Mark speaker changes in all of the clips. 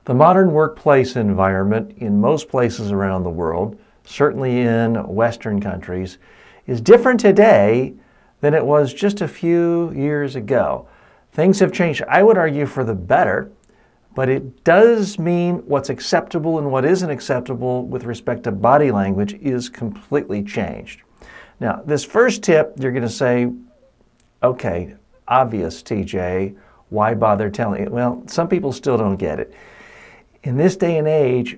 Speaker 1: The modern workplace environment in most places around the world, certainly in Western countries, is different today than it was just a few years ago. Things have changed, I would argue, for the better, but it does mean what's acceptable and what isn't acceptable with respect to body language is completely changed. Now, this first tip, you're going to say, okay, obvious, TJ, why bother telling it? Well, some people still don't get it. In this day and age,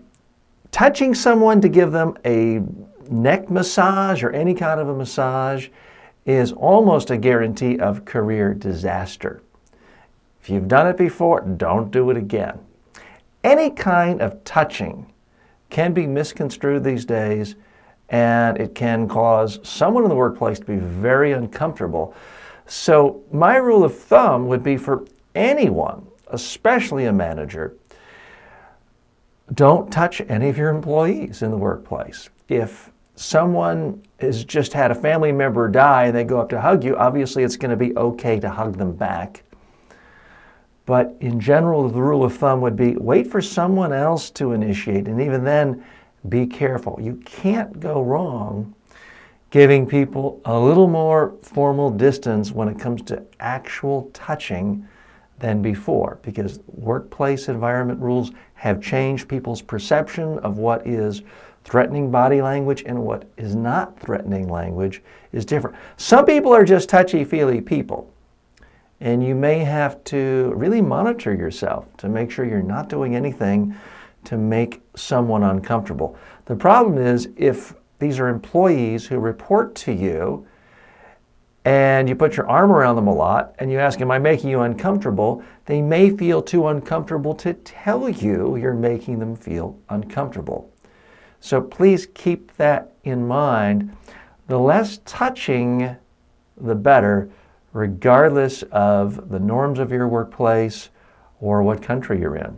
Speaker 1: touching someone to give them a neck massage or any kind of a massage is almost a guarantee of career disaster. If you've done it before, don't do it again. Any kind of touching can be misconstrued these days, and it can cause someone in the workplace to be very uncomfortable. So my rule of thumb would be for anyone, especially a manager, don't touch any of your employees in the workplace. If someone has just had a family member die and they go up to hug you, obviously it's going to be okay to hug them back. But in general, the rule of thumb would be wait for someone else to initiate, and even then, be careful. You can't go wrong giving people a little more formal distance when it comes to actual touching than before, because workplace environment rules have changed people's perception of what is threatening body language and what is not threatening language is different. Some people are just touchy-feely people, and you may have to really monitor yourself to make sure you're not doing anything to make someone uncomfortable. The problem is if these are employees who report to you and you put your arm around them a lot and you ask, am I making you uncomfortable? They may feel too uncomfortable to tell you you're making them feel uncomfortable. So please keep that in mind. The less touching, the better, regardless of the norms of your workplace or what country you're in.